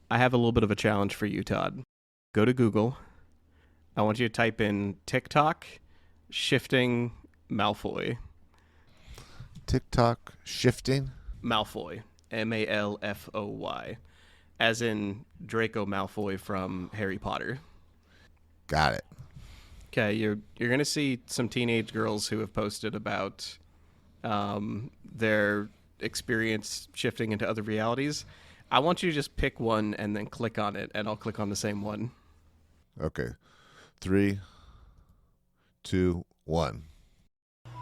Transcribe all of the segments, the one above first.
I have a little bit of a challenge for you, Todd. Go to Google. I want you to type in TikTok shifting Malfoy. TikTok shifting. Malfoy. Malfoy. As in Draco Malfoy from Harry Potter. Got it. Okay, you're gonna see some teenage girls who have posted about their experience shifting into other realities. I want you to just pick one and then click on it, and I'll click on the same one. Okay. 3, 2, 1.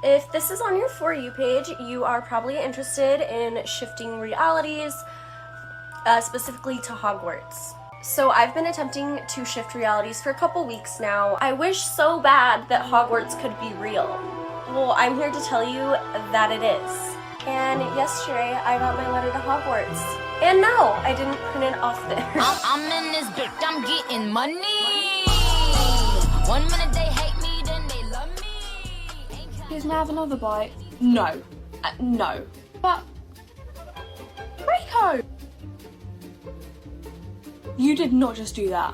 If this is on your For You page, you are probably interested in shifting realities, specifically to Hogwarts. So I've been attempting to shift realities for a couple weeks now. I wish so bad that Hogwarts could be real. Well, I'm here to tell you that it is. And yesterday, I got my letter to Hogwarts. And no, I didn't print it off there. I'm in this bitch, I'm getting money. 1 minute they hate me, then they love me. He's gonna have another bite. No. No. But... Draco! You did not just do that.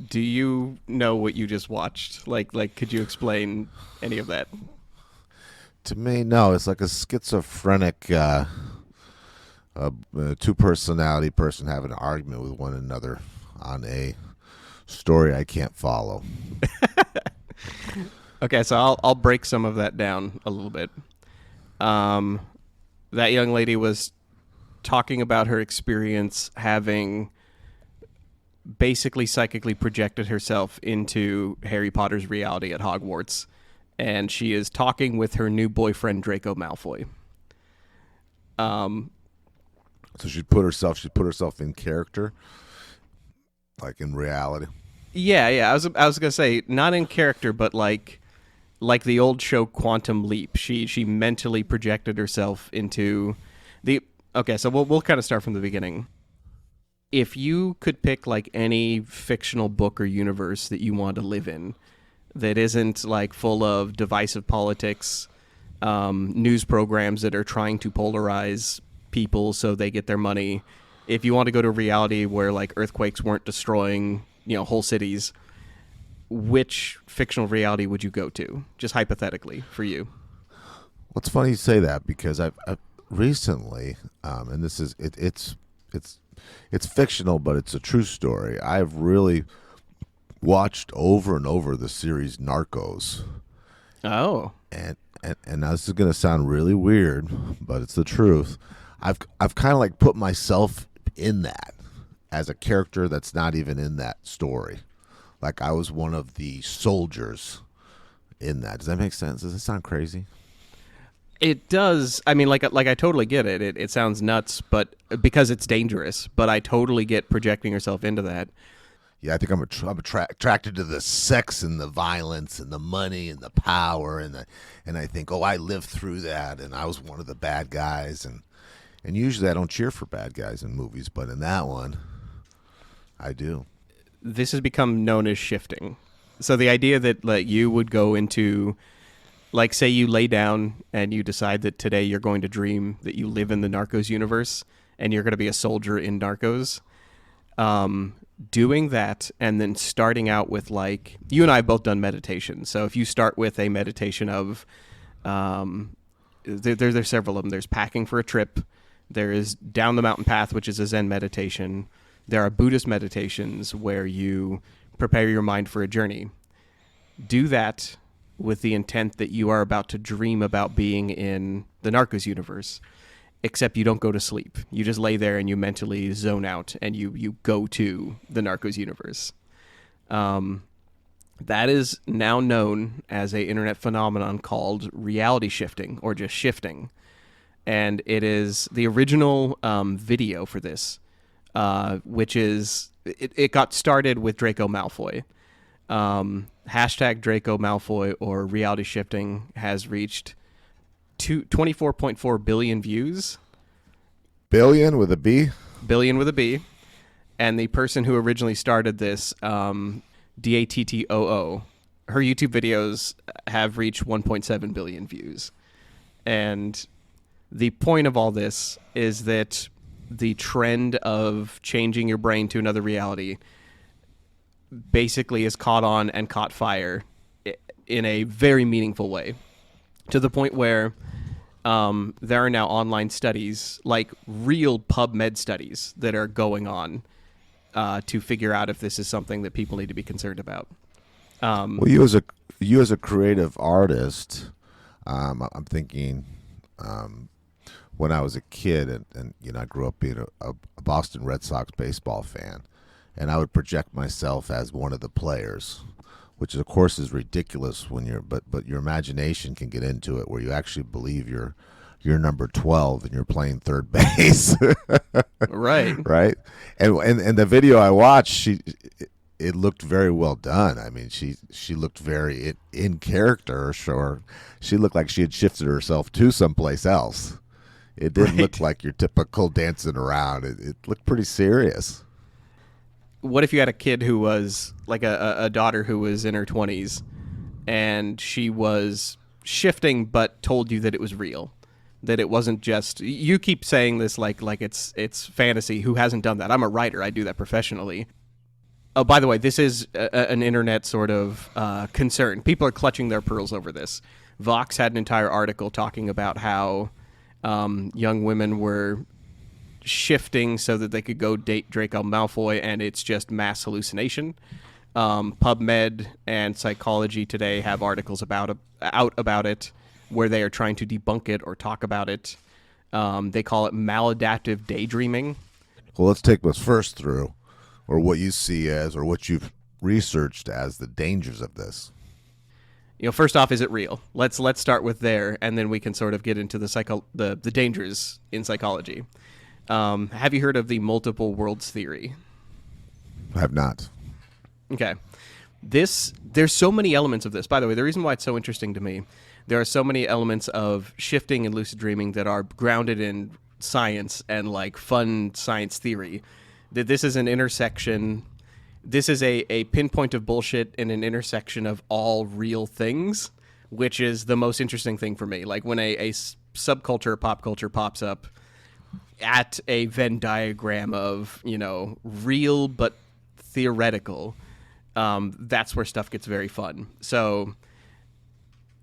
Do you know what you just watched? Like, could you explain any of that? To me, no. It's like a schizophrenic two-personality person having an argument with one another on a story I can't follow. Okay, so I'll break some of that down a little bit. That young lady was talking about her experience having basically psychically projected herself into Harry Potter's reality at Hogwarts, and she is talking with her new boyfriend Draco Malfoy. So she put herself in character, like in reality. Yeah. I was gonna say not in character, but like the old show Quantum Leap. She mentally projected herself into the. Okay, so we'll kind of start from the beginning. If you could pick like any fictional book or universe that you want to live in, that isn't like full of divisive politics, news programs that are trying to polarize people so they get their money. If you want to go to a reality where like earthquakes weren't destroying, whole cities, which fictional reality would you go to? Just hypothetically for you. Well, it's funny you say that because I've recently, and this is it's fictional, but it's a true story. I've really watched over and over the series Narcos. Oh. And now this is going to sound really weird, but it's the truth. I've kind of like put myself in that as a character that's not even in that story. Like I was one of the soldiers in that. Does that make sense? Does it sound crazy? It does. I mean, like I totally get it. It sounds nuts, but because it's dangerous. But I totally get projecting yourself into that. Yeah, I think I'm attracted to the sex and the violence and the money and the power and I think, oh, I lived through that and I was one of the bad guys and usually I don't cheer for bad guys in movies, but in that one, I do. This has become known as shifting. So the idea that like you would go into. Like, say you lay down and you decide that today you're going to dream that you live in the Narcos universe and you're going to be a soldier in Narcos. Doing that and then starting out with, like, you and I have both done meditation. So if you start with a meditation of, there's several of them. There's packing for a trip. There is down the mountain path, which is a Zen meditation. There are Buddhist meditations where you prepare your mind for a journey. Do that with the intent that you are about to dream about being in the Narcos universe, except you don't go to sleep. You just lay there and you mentally zone out and you go to the Narcos universe. That is now known as a internet phenomenon called reality shifting or just shifting. And it is the original video for this, which is, it got started with Draco Malfoy. Hashtag Draco Malfoy or reality shifting has reached 24.4 billion views. Billion with a B? Billion with a B. And the person who originally started this, Dattoo, her YouTube videos have reached 1.7 billion views. And the point of all this is that the trend of changing your brain to another reality basically is caught on and caught fire in a very meaningful way, to the point where there are now online studies, like real PubMed studies, that are going on to figure out if this is something that people need to be concerned about. Well, you as a creative artist, I'm thinking when I was a kid, and I grew up being a Boston Red Sox baseball fan, and I would project myself as one of the players, which of course is ridiculous when but your imagination can get into it where you actually believe you're number 12 and you're playing third base. Right. Right. And the video I watched, it looked very well done. I mean, she looked very in character. Sure, she looked like she had shifted herself to someplace else. It didn't look like your typical dancing around. It looked pretty serious. What if you had a kid who was like a daughter who was in her 20s and she was shifting but told you that it was real, that it wasn't just, you keep saying this like it's fantasy. Who hasn't done that? I'm a writer. I do that professionally. Oh, by the way, this is an internet sort of concern. People are clutching their pearls over this. Vox had an entire article talking about how young women were shifting so that they could go date Draco Malfoy, and it's just mass hallucination. PubMed and Psychology Today have articles out about it where they are trying to debunk it or talk about it. They call it maladaptive daydreaming. Well, let's take what's first through, or what you see as, or what you've researched as the dangers of this. First off, is it real? Let's start with there, and then we can sort of get into the dangers in psychology. Have you heard of the multiple worlds theory? I have not. Okay. There's so many elements of this. By the way, the reason why it's so interesting to me, there are so many elements of shifting and lucid dreaming that are grounded in science and like fun science theory, that this is an intersection. This is a pinpoint of bullshit in an intersection of all real things, which is the most interesting thing for me. Like when a subculture, pop culture pops up at a Venn diagram of, real but theoretical, that's where stuff gets very fun. So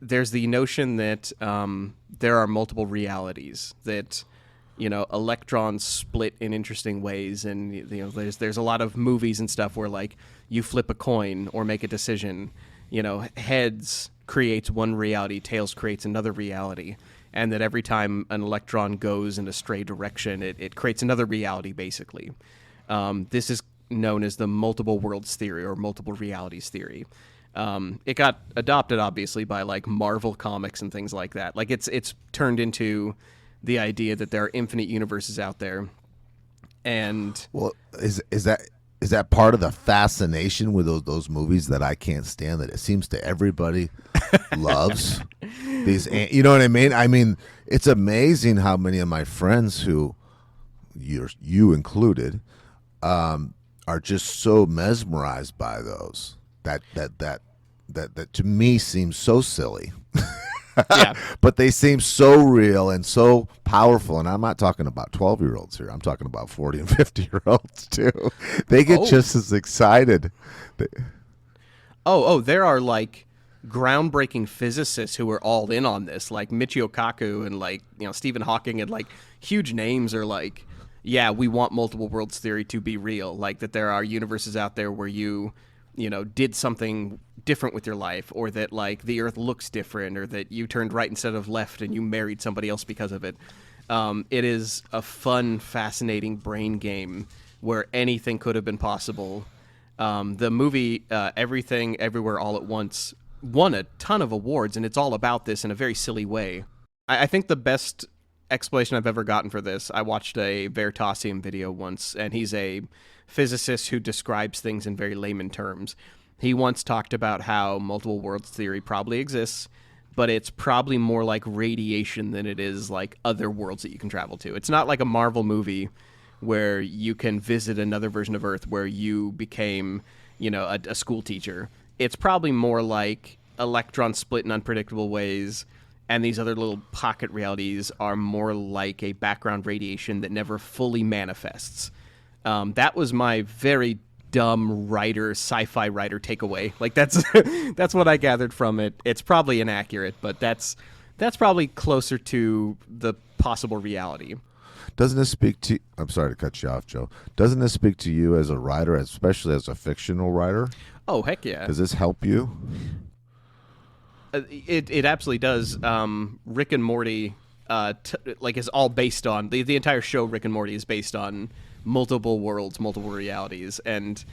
there's the notion that there are multiple realities, that electrons split in interesting ways, and there's a lot of movies and stuff where like you flip a coin or make a decision, heads creates one reality, tails creates another reality, and that every time an electron goes in a stray direction, it creates another reality, basically. This is known as the multiple worlds theory or multiple realities theory. It got adopted, obviously, by like Marvel comics and things like that. Like it's turned into the idea that there are infinite universes out there. And well, is that part of the fascination with those movies that I can't stand, that it seems to everybody loves these? You know what I mean? I mean, it's amazing how many of my friends, who you included, are just so mesmerized by those that to me seems so silly. yeah. But they seem so real and so powerful. And I'm not talking about 12-year-olds here. I'm talking about 40 and 50-year-olds too. They get just as excited. There are like groundbreaking physicists who are all in on this, like Michio Kaku and like, Stephen Hawking, and like huge names are like, yeah, we want multiple worlds theory to be real. Like that there are universes out there where you did something different with your life, or that like the earth looks different, or that you turned right instead of left and you married somebody else because of it. It is a fun, fascinating brain game where anything could have been possible. The movie Everything Everywhere All at Once won a ton of awards, and it's all about this in a very silly way. I think the best explanation I've ever gotten for this, I watched a Veritasium video once, and he's a physicist who describes things in very layman terms. He once talked about how multiple worlds theory probably exists, but it's probably more like radiation than it is like other worlds that you can travel to. It's not like a Marvel movie where you can visit another version of Earth where you became, a school teacher. It's probably more like electrons split in unpredictable ways, and these other little pocket realities are more like a background radiation that never fully manifests. That was my very dumb sci-fi writer takeaway. Like that's that's what I gathered from it. It's probably inaccurate, but that's probably closer to the possible reality. Doesn't this speak to? I'm sorry to cut you off, Joe. Doesn't this speak to you as a writer, especially as a fictional writer? Oh, heck yeah. Does this help you? It absolutely does. Rick and Morty, is all based on the entire show. Rick and Morty is based on multiple worlds, multiple realities, and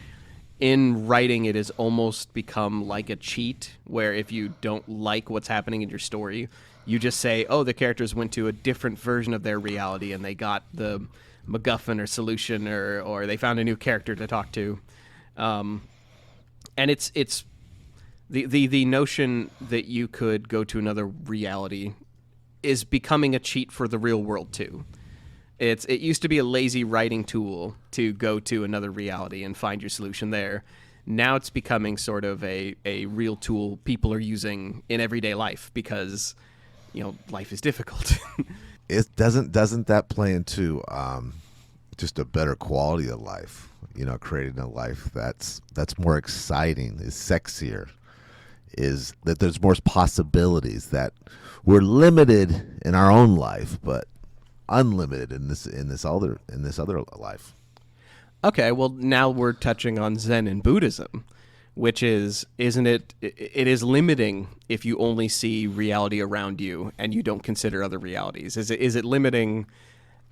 in writing, it has almost become like a cheat. Where if you don't like what's happening in your story, you just say, "Oh, the characters went to a different version of their reality, and they got the MacGuffin or solution, or they found a new character to talk to." And it's the notion that you could go to another reality is becoming a cheat for the real world too. It used to be a lazy writing tool to go to another reality and find your solution there. Now it's becoming sort of a real tool people are using in everyday life because, life is difficult. It doesn't that play into just a better quality of life? Creating a life that's more exciting, is sexier, is that there's more possibilities, that we're limited in our own life, but unlimited in this other life. Okay, well now we're touching on Zen and Buddhism, which isn't it? It is limiting if you only see reality around you and you don't consider other realities. Is it limiting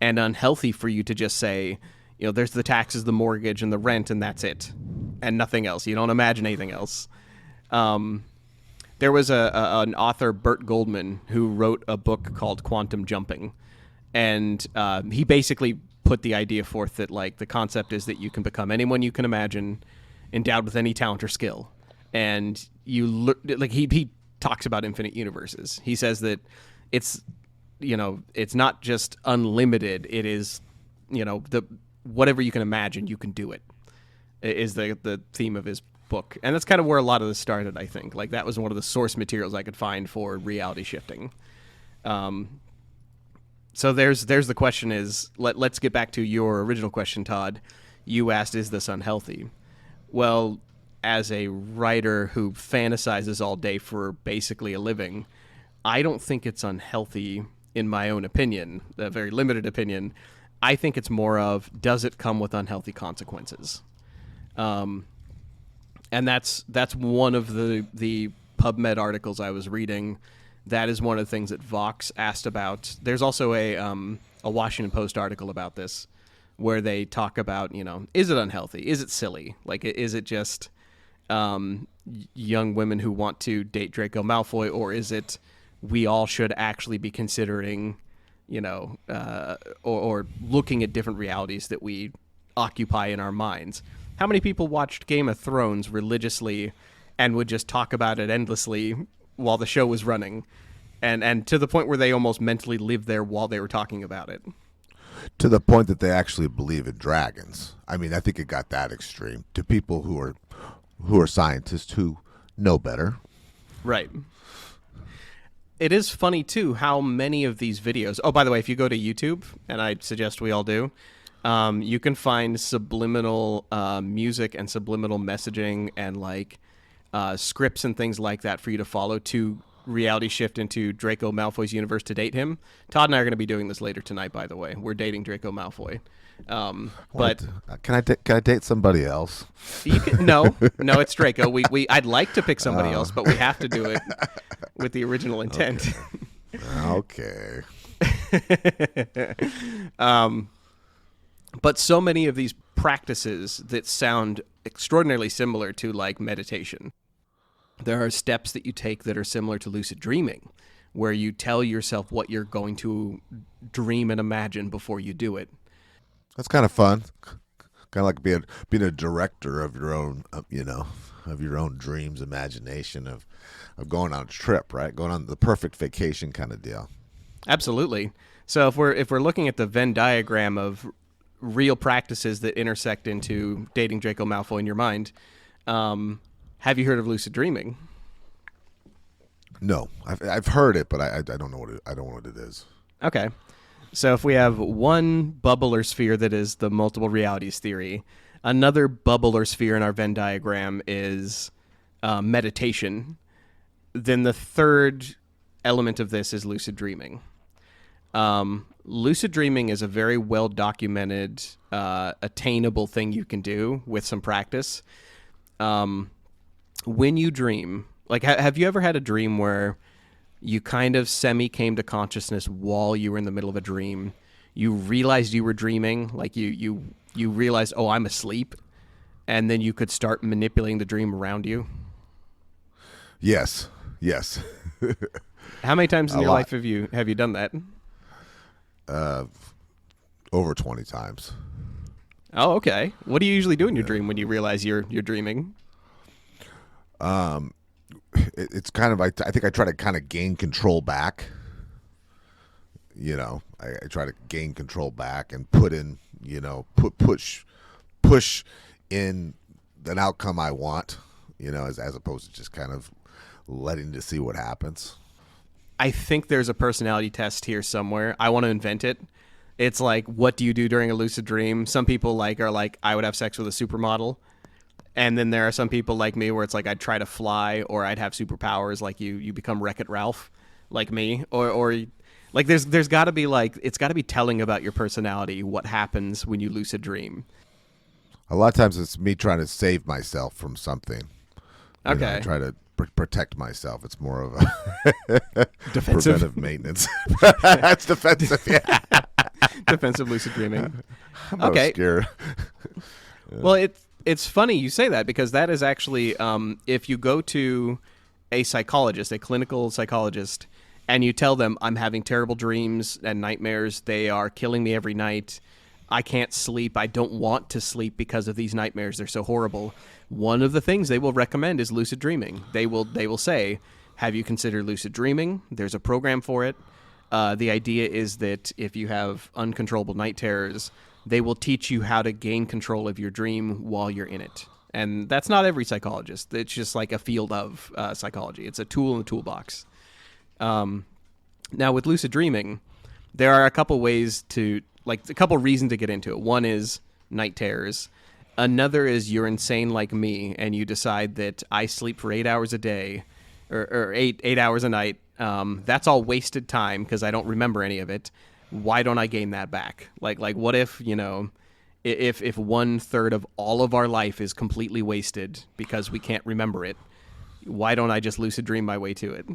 and unhealthy for you to just say, there's the taxes, the mortgage, and the rent, and that's it, and nothing else? You don't imagine anything else. There was an author, Bert Goldman, who wrote a book called Quantum Jumping, and he basically put the idea forth that the concept is that you can become anyone you can imagine, endowed with any talent or skill, and he talks about infinite universes. He says that it's not just unlimited. It is whatever you can imagine, you can do it. Is the theme of his book, and that's kind of where a lot of this started. I think that was one of the source materials I could find for reality shifting. So there's the question is, let's get back to your original question, Todd. You asked, is this unhealthy? Well, as a writer who fantasizes all day for basically a living, I don't think it's unhealthy in my own opinion, a very limited opinion. I think it's more of, does it come with unhealthy consequences? And that's one of the PubMed articles I was reading. That is one of the things that Vox asked about. There's also a Washington Post article about this, where they talk about, is it unhealthy? Is it silly? Is it just young women who want to date Draco Malfoy, or is it we all should actually be considering, or looking at different realities that we occupy in our minds? How many people watched Game of Thrones religiously and would just talk about it endlessly while the show was running, and to the point where they almost mentally lived there while they were talking about it? To the point that they actually believe in dragons. I mean, I think it got that extreme to people who are scientists who know better. Right. It is funny, too, how many of these videos... Oh, by the way, if you go to YouTube, and I suggest we all do, you can find subliminal music and subliminal messaging and scripts and things like that for you to follow to reality shift into Draco Malfoy's universe to date him. Todd and I are going to be doing this later tonight, by the way. We're dating Draco Malfoy. But can I date somebody else? No, it's Draco. I'd like to pick somebody else, but we have to do it with the original intent. Okay. But so many of these practices that sound extraordinarily similar to meditation. There are steps that you take that are similar to lucid dreaming, where you tell yourself what you're going to dream and imagine before you do it. That's kind of fun. Kind of like being a director of your own, of your own dreams, imagination of going on a trip, right? Going on the perfect vacation kind of deal. Absolutely. So if we're looking at the Venn diagram of real practices that intersect into dating Draco Malfoy in your mind, have you heard of lucid dreaming? No, I've heard it, but I don't know I don't know what it is. Okay. So if we have one bubble or sphere that is the multiple realities theory, another bubble or sphere in our Venn diagram is meditation. Then the third element of this is lucid dreaming. Lucid dreaming is a very well documented, attainable thing you can do with some practice. When you dream, like, have you ever had a dream where you kind of semi came to consciousness while you were in the middle of a dream? You realized you were dreaming, like you realized, oh, I'm asleep, and then you could start manipulating the dream around you. Yes. How many times in A your lot. life have you done that? Over 20 times. Oh, okay. What do you usually do in your dream when you realize you're dreaming? It's kind of, I think I try to kind of gain control back. You know, I try to gain control back and put in, you know, push in an outcome I want, you know, as opposed to just kind of letting to see what happens. I think there's a personality test here somewhere. I want to invent it. It's like, what do you do during a lucid dream? Some people are like, I would have sex with a supermodel. And then there are some people like me where it's like, I'd try to fly, or I'd have superpowers, like you become Wreck-It Ralph, like me, or like there's got to be, like, it's got to be telling about your personality what happens when you lucid dream. A lot of times it's me trying to save myself from something. You know, Okay. I try to protect myself. It's more of a Defensive. preventive maintenance. That's defensive. Yeah. Defensive lucid dreaming. I'm Okay. scared. Well, it's funny you say that, because that is actually, if you go to a psychologist, a clinical psychologist, and you tell them, I'm having terrible dreams and nightmares, they are killing me every night, I can't sleep, I don't want to sleep because of these nightmares, they're so horrible, one of the things they will recommend is lucid dreaming. They will say, have you considered lucid dreaming? There's a program for it. The idea is that if you have uncontrollable night terrors, they will teach you how to gain control of your dream while you're in it. And that's not every psychologist. It's just like a field of psychology. It's a tool in the toolbox. Now, with lucid dreaming, there are a couple ways to, like, a couple reasons to get into it. One is night terrors. Another is you're insane like me, and you decide that I sleep for 8 hours a day, or eight hours a night. That's all wasted time because I don't remember any of it. Why don't I gain that back? Like what if, you know, if 1/3 of all of our life is completely wasted because we can't remember it? Why don't I just lucid dream my way to it?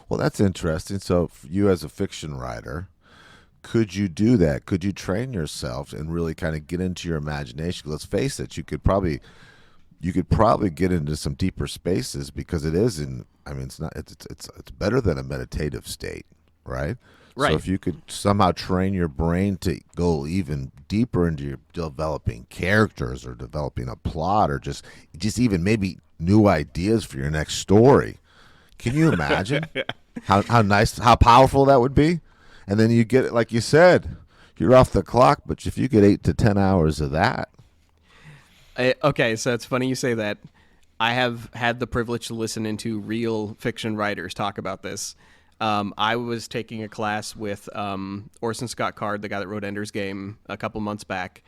Well, that's interesting. So you as a fiction writer, could you do that? Could you train yourself and really kind of get into your imagination? Let's face it, you could probably get into some deeper spaces, because it is it's better than a meditative state, right? Right. So if you could somehow train your brain to go even deeper into your developing characters or developing a plot, or just even maybe new ideas for your next story. Can you imagine how nice, how powerful that would be? And then you get it, like you said, you're off the clock, but if you get 8 to 10 hours of that. Okay, so it's funny you say that. I have had the privilege to listen into real fiction writers talk about this. I was taking a class with Orson Scott Card, the guy that wrote Ender's Game, a couple months back,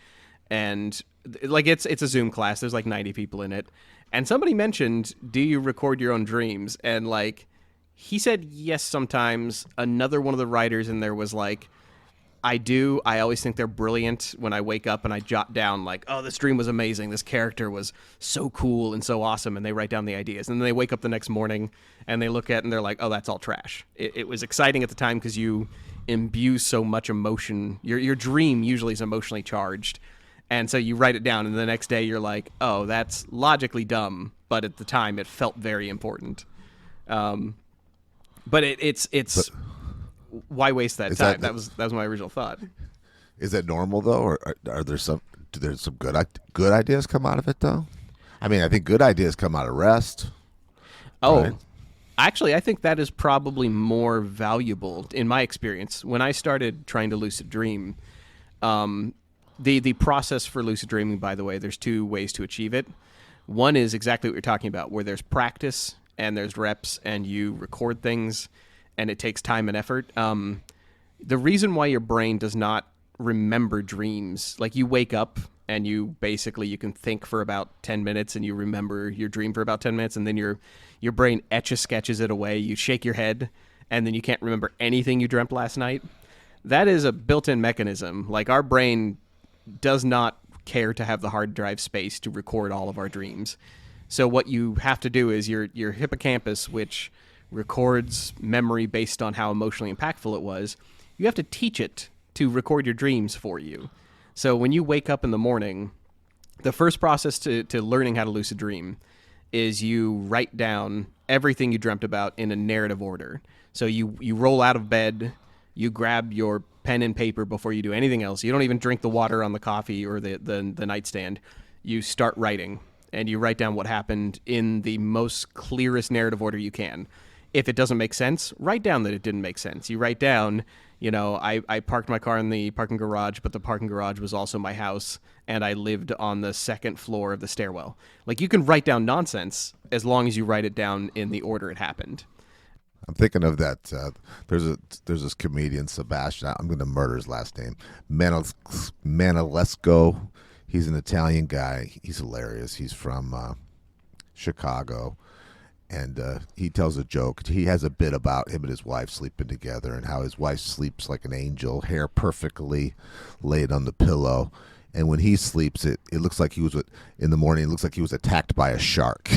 and like it's a Zoom class. There's like 90 people in it, and somebody mentioned, "Do you record your own dreams?" And like he said, yes, sometimes. Another one of the writers in there was like, I do. I always think they're brilliant when I wake up and I jot down like, oh, this dream was amazing. This character was so cool and so awesome. And they write down the ideas. And then they wake up the next morning and they look at it and they're like, oh, that's all trash. It was exciting at the time because you imbue so much emotion. Your dream usually is emotionally charged. And so you write it down and the next day you're like, oh, that's logically dumb. But at the time it felt very important. But it's why waste that time? That was my original thought. Is that normal though, or are there some good ideas come out of it though? I mean, I think good ideas come out of rest. Oh, right? Actually, I think that is probably more valuable in my experience. When I started trying to lucid dream, the process for lucid dreaming, by the way, there's two ways to achieve it. One is exactly what you're talking about, where there's practice and there's reps, and you record things, and it takes time and effort. The reason why your brain does not remember dreams, like you wake up and you can think for about 10 minutes and you remember your dream for about 10 minutes, and then your brain etch-a-sketches it away. You shake your head, and then you can't remember anything you dreamt last night. That is a built-in mechanism. Like, our brain does not care to have the hard drive space to record all of our dreams. So what you have to do is your hippocampus, which records memory based on how emotionally impactful it was, you have to teach it to record your dreams for you. So when you wake up in the morning, the first process to learning how to lucid dream is you write down everything you dreamt about in a narrative order. So you roll out of bed, you grab your pen and paper before you do anything else. You don't even drink the water on the coffee or the nightstand. You start writing, and you write down what happened in the most clearest narrative order you can. If it doesn't make sense, write down that it didn't make sense. You write down, I parked my car in the parking garage, but the parking garage was also my house, and I lived on the second floor of the stairwell. Like, you can write down nonsense as long as you write it down in the order it happened. I'm thinking of that. There's this comedian, Sebastian. I'm going to murder his last name. Manalesco. He's an Italian guy. He's hilarious. He's from Chicago. And he tells a joke. He has a bit about him and his wife sleeping together and how his wife sleeps like an angel, hair perfectly laid on the pillow. And when he sleeps, it looks like in the morning, it looks like he was attacked by a shark.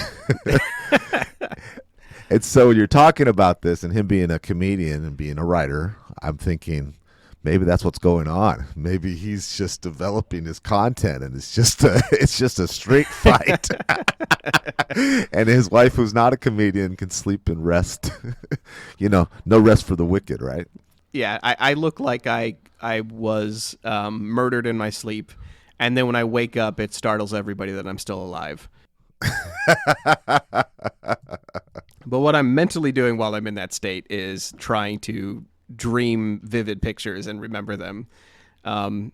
And so when you're talking about this and him being a comedian and being a writer, I'm thinking maybe that's what's going on. Maybe he's just developing his content, and it's just a straight fight. And his wife, who's not a comedian, can sleep and rest. No rest for the wicked, right? Yeah, I look like I was murdered in my sleep, and then when I wake up, it startles everybody that I'm still alive. But what I'm mentally doing while I'm in that state is trying to dream vivid pictures and remember them. And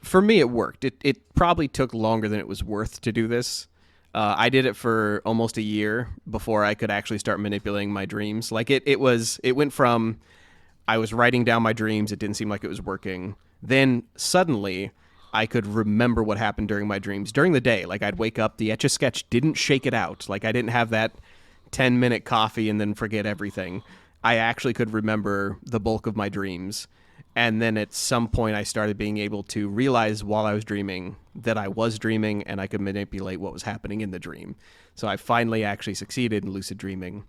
for me, it worked. It probably took longer than it was worth to do this. I did it for almost a year before I could actually start manipulating my dreams. Like, it went from I was writing down my dreams, it didn't seem like it was working. Then suddenly I could remember what happened during my dreams during the day. Like, I'd wake up, the Etch-a-Sketch didn't shake it out. Like, I didn't have that 10-minute coffee and then forget everything. I actually could remember the bulk of my dreams. And then at some point I started being able to realize while I was dreaming that I was dreaming, and I could manipulate what was happening in the dream. So I finally actually succeeded in lucid dreaming.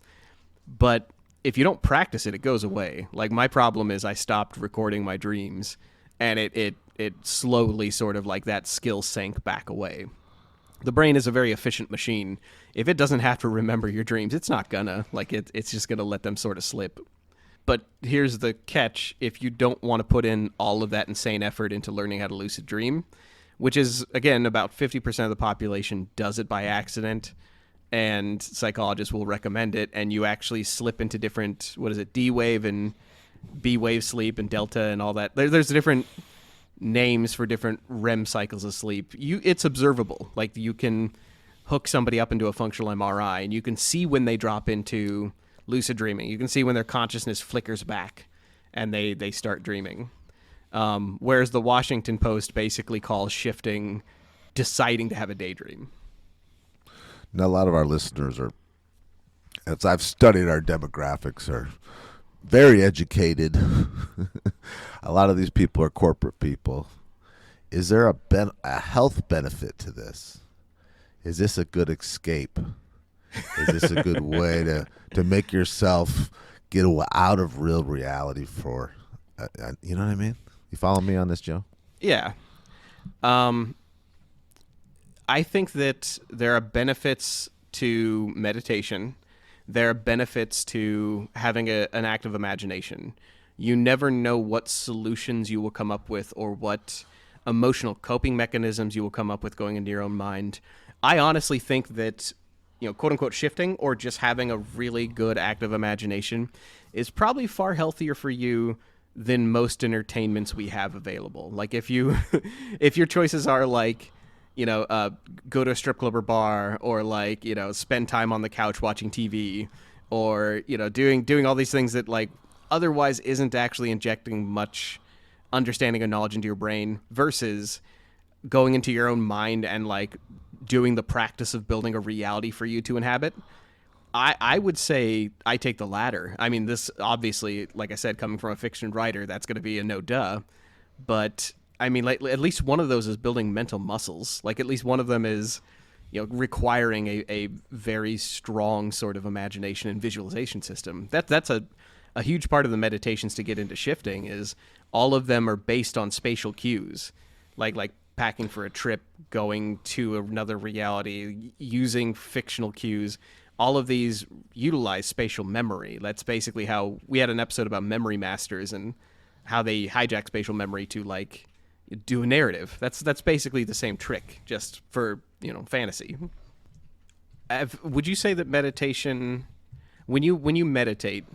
But if you don't practice it, it goes away. Like, my problem is I stopped recording my dreams, and it slowly sort of, like, that skill sank back away. The brain is a very efficient machine. If it doesn't have to remember your dreams, it's not gonna. Like, it's just gonna let them sort of slip. But here's the catch. If you don't want to put in all of that insane effort into learning how to lucid dream, which is, again, about 50% of the population does it by accident, and psychologists will recommend it, and you actually slip into different, D-wave and B-wave sleep and delta and all that. There's different names for different REM cycles of sleep. It's observable. Like, you can hook somebody up into a functional MRI, and you can see when they drop into lucid dreaming. You can see when their consciousness flickers back and they start dreaming. Whereas the Washington Post basically calls shifting deciding to have a daydream. Now, a lot of our listeners are, as I've studied our demographics, are very educated. A lot of these people are corporate people. Is there a health benefit to this? Is this a good escape? Is this a good way to make yourself get out of real reality for, you know what I mean? You follow me on this, Joe? Yeah. I think that there are benefits to meditation. There are benefits to having an active imagination. You never know what solutions you will come up with or what emotional coping mechanisms you will come up with going into your own mind. I honestly think that, quote unquote shifting or just having a really good active imagination is probably far healthier for you than most entertainments we have available. Like, if your choices are like, go to a strip club or bar, or like, spend time on the couch watching TV, or, doing all these things that like otherwise isn't actually injecting much understanding and knowledge into your brain, versus going into your own mind and like doing the practice of building a reality for you to inhabit. I would say I take the latter. I mean, this obviously, like I said, coming from a fiction writer, that's going to be a no duh. But I mean, like, at least one of those is building mental muscles. Like, at least one of them is, requiring a very strong sort of imagination and visualization system. That's a huge part of the meditations to get into shifting, is all of them are based on spatial cues, like packing for a trip, going to another reality, using fictional cues. All of these utilize spatial memory. That's basically how we had an episode about memory masters and how they hijack spatial memory to like do a narrative. That's basically the same trick, just for, fantasy. Would you say that meditation, when you meditate,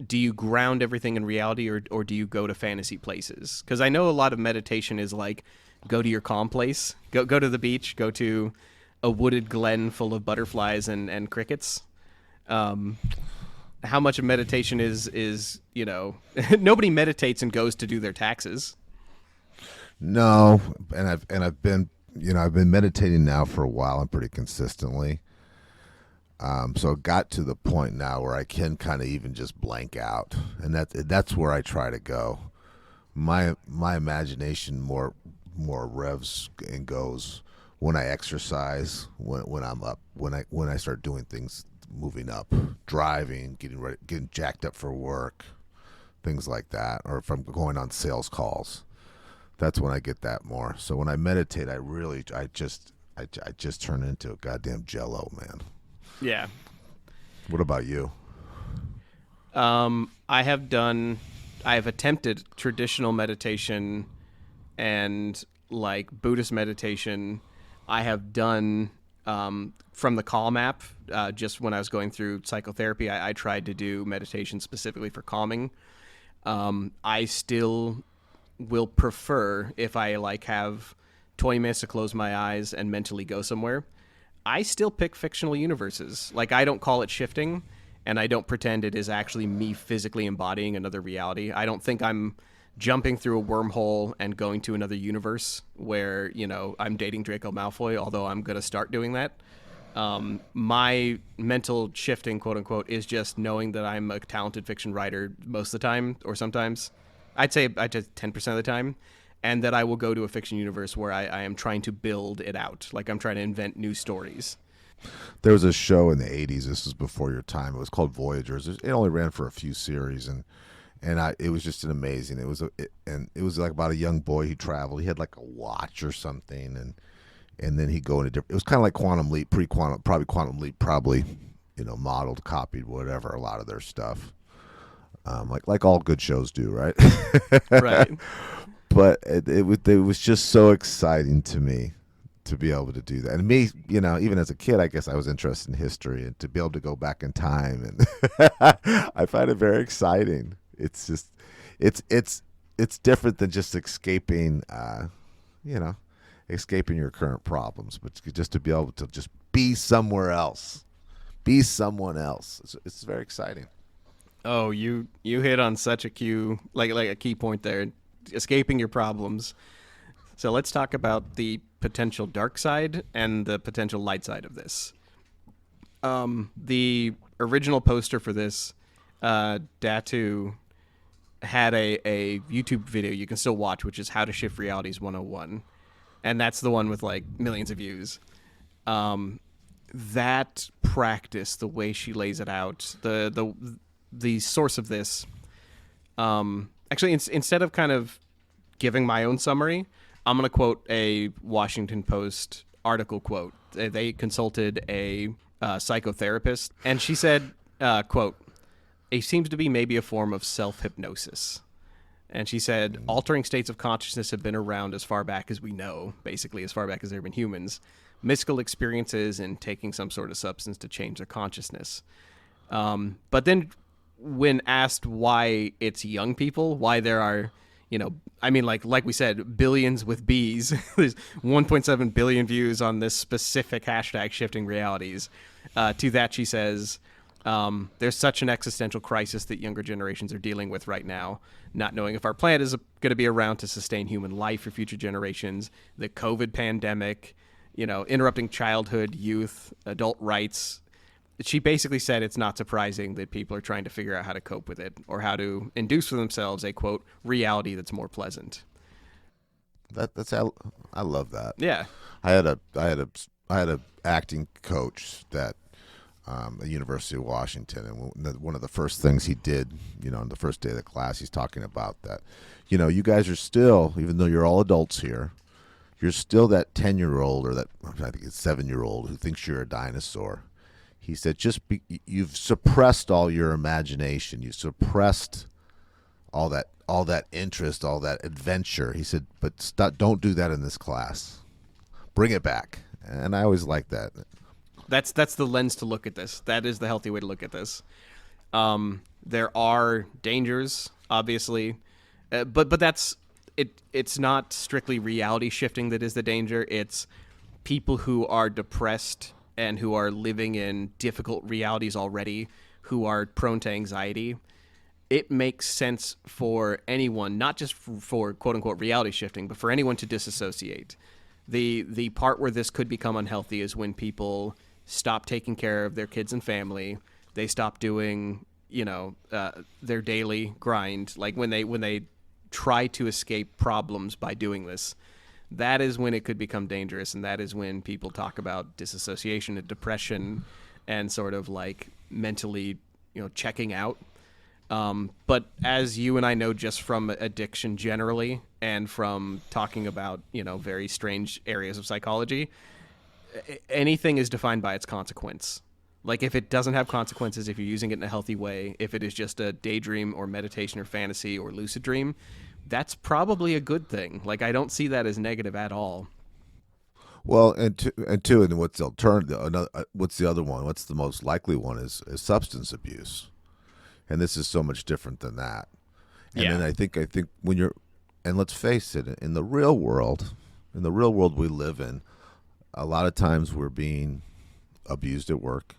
do you ground everything in reality, or do you go to fantasy places? Because I know a lot of meditation is like, go to your calm place, go to the beach, go to a wooded glen full of butterflies and crickets. How much of meditation is nobody meditates and goes to do their taxes. No, and I've been meditating now for a while and pretty consistently. So it got to the point now where I can kind of even just blank out, and that's where I try to go. My imagination more revs and goes when I exercise, when I'm up, when I start doing things, moving up, driving, getting ready, getting jacked up for work, things like that, or if I'm going on sales calls, that's when I get that more. So when I meditate, I just turn into a goddamn jello, man. Yeah. What about you? I have attempted traditional meditation and like Buddhist meditation. I have done from the Calm app. Just when I was going through psychotherapy, I tried to do meditation specifically for calming. I still will prefer, if I like have 20 minutes to close my eyes and mentally go somewhere, I still pick fictional universes. Like, I don't call it shifting, and I don't pretend it is actually me physically embodying another reality. I don't think I'm jumping through a wormhole and going to another universe where, I'm dating Draco Malfoy, although I'm going to start doing that. My mental shifting, quote unquote, is just knowing that I'm a talented fiction writer most of the time, or sometimes. I'd say 10% of the time. And that I will go to a fiction universe where I am trying to build it out. Like, I'm trying to invent new stories. There was a show in the 80s. This was before your time. It was called Voyagers. It only ran for a few series, and it was just an amazing. It was like about a young boy who traveled. He had like a watch or something, and then he'd go into different. It was kind of like Quantum Leap, Quantum Leap, modeled, copied, whatever. A lot of their stuff, like all good shows do, right? Right. But it was just so exciting to me to be able to do that. And me, even as a kid, I guess I was interested in history, and to be able to go back in time, and I find it very exciting. It's just, it's different than just escaping, escaping your current problems, but just to be able to just be somewhere else, be someone else. It's very exciting. Oh, you hit on such a a key point there. Escaping your problems. So let's talk about the potential dark side and the potential light side of this. The original poster for this, Datu, had a YouTube video you can still watch, which is How to Shift Realities 101. And that's the one with like millions of views. That practice, the way she lays it out, the source of this, actually, instead of kind of giving my own summary, I'm going to quote a Washington Post article quote. They consulted a psychotherapist, and she said, quote, "It seems to be maybe a form of self-hypnosis." And she said, altering states of consciousness have been around as far back as we know, basically as far back as there have been humans. Mystical experiences and taking some sort of substance to change their consciousness. But then when asked why it's young people, why there are, I mean, like we said, billions with bees. There's 1.7 billion views on this specific hashtag shifting realities. To that, she says, there's such an existential crisis that younger generations are dealing with right now, not knowing if our planet is going to be around to sustain human life for future generations, the COVID pandemic, interrupting childhood, youth, adult rights. She basically said it's not surprising that people are trying to figure out how to cope with it or how to induce for themselves a, quote, reality that's more pleasant. I love that. Yeah. I had a acting coach that at University of Washington, and one of the first things he did, on the first day of the class, he's talking about that. You guys are still, even though you're all adults here, you're still that 10-year-old or that, I think it's 7-year-old who thinks you're a dinosaur. He said, you've suppressed all your imagination. You suppressed all that interest, all that adventure. He said, but don't do that in this class. Bring it back. And I always like that. That's the lens to look at this. That is the healthy way to look at this. There are dangers, obviously, but that's it. It's not strictly reality shifting that is the danger. It's people who are depressed and who are living in difficult realities already, who are prone to anxiety. It makes sense for anyone, not just for quote-unquote reality shifting, but for anyone to disassociate. The part where this could become unhealthy is when people stop taking care of their kids and family. They stop doing, their daily grind. Like when they try to escape problems by doing this. That is when it could become dangerous, and that is when people talk about disassociation and depression and sort of like mentally, checking out. But as you and I know just from addiction generally and from talking about, very strange areas of psychology, anything is defined by its consequence. Like if it doesn't have consequences, if you're using it in a healthy way, if it is just a daydream or meditation or fantasy or lucid dream, that's probably a good thing. Like I don't see that as negative at all. Well, and what's the alternative? What's the other one? What's the most likely one is substance abuse, and this is so much different than that. And then I think when you're, and let's face it, in the real world we live in, a lot of times we're being abused at work.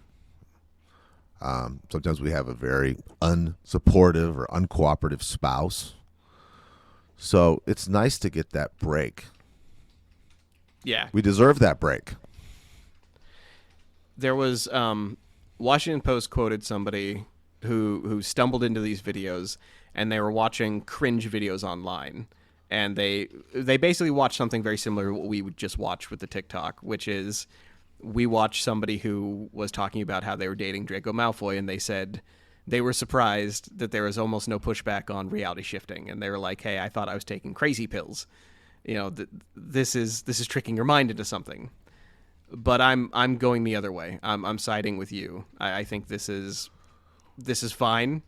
Sometimes we have a very unsupportive or uncooperative spouse. So it's nice to get that break. Yeah. We deserve that break. There was Washington Post quoted somebody who stumbled into these videos, and they were watching cringe videos online. And they basically watched something very similar to what we would just watch with the TikTok, which is we watched somebody who was talking about how they were dating Draco Malfoy, and they said they were surprised that there was almost no pushback on reality shifting. And they were like, hey, I thought I was taking crazy pills. This is tricking your mind into something. But I'm going the other way. I'm siding with you. I think this is fine.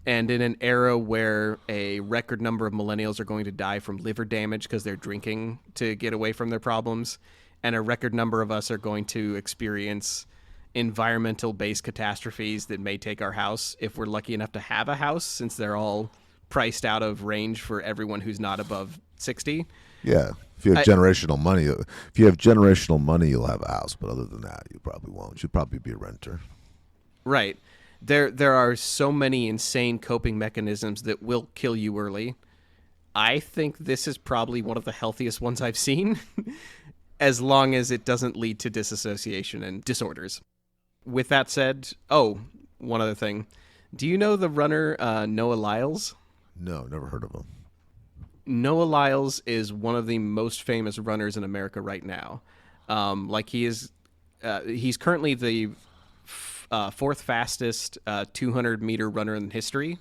And in an era where a record number of millennials are going to die from liver damage because they're drinking to get away from their problems, and a record number of us are going to experience environmental-based catastrophes that may take our house if we're lucky enough to have a house, since they're all priced out of range for everyone who's not above 60. Yeah. If you have generational money, you'll have a house. But other than that, you probably won't. You'd probably be a renter. Right. There are so many insane coping mechanisms that will kill you early. I think this is probably one of the healthiest ones I've seen, as long as it doesn't lead to disassociation and disorders. With that said, one other thing. Do you know the runner Noah Lyles? No, never heard of him. Noah Lyles is one of the most famous runners in America right now. He's currently the fourth fastest 200-meter runner in history.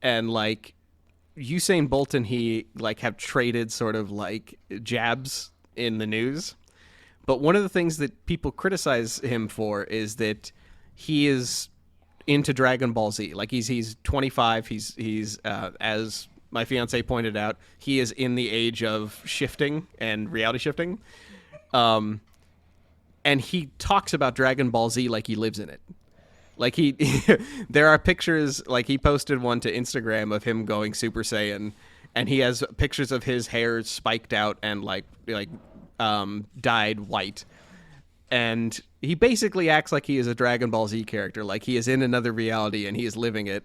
And Usain Bolt and he have traded sort of jabs in the news. But one of the things that people criticize him for is that he is into Dragon Ball Z. He's 25. He's as my fiance pointed out, he is in the age of shifting and reality shifting. And he talks about Dragon Ball Z like he lives in it. Like there are pictures. Like he posted one to Instagram of him going Super Saiyan, and he has pictures of his hair spiked out and dyed white. And he basically acts like he is a Dragon Ball Z character, like he is in another reality and he is living it.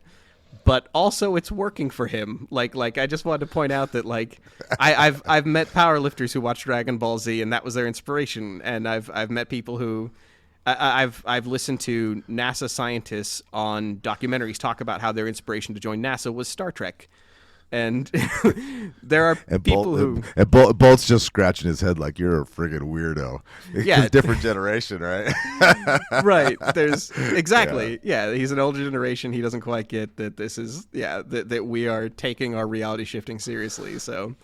But also, it's working for him. Like I just wanted to point out that I've met powerlifters who watch Dragon Ball Z, and that was their inspiration. And I've met people who I've listened to NASA scientists on documentaries talk about how their inspiration to join NASA was Star Trek. And there are people who... And Bolt's just scratching his head like, you're a friggin' weirdo. Yeah. Different generation, right? Right. There's... Exactly. Yeah, he's an older generation. He doesn't quite get that this is... Yeah, that we are taking our reality shifting seriously. So...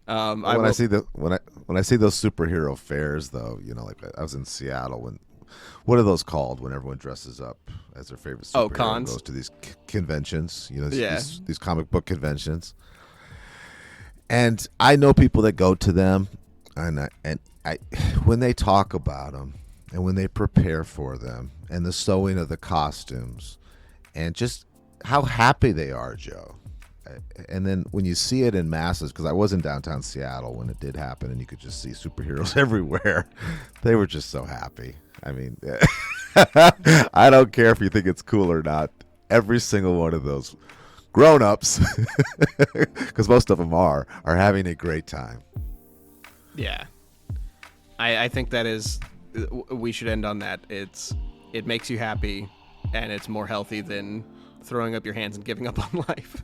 I see those superhero fairs, though, like I was in Seattle when... What are those called when everyone dresses up as their favorite superhero cons. And goes to these conventions, Yeah. these comic book conventions. And I know people that go to them, and I when they talk about them and when they prepare for them and the sewing of the costumes and just how happy they are, Joe. And then when you see it in masses, because I was in downtown Seattle when it did happen and you could just see superheroes everywhere, they were just so happy. I mean, I don't care if you think it's cool or not. Every single one of those grown-ups, because most of them are having a great time. Yeah. I think that is... We should end on that. It makes you happy, and it's more healthy than throwing up your hands and giving up on life.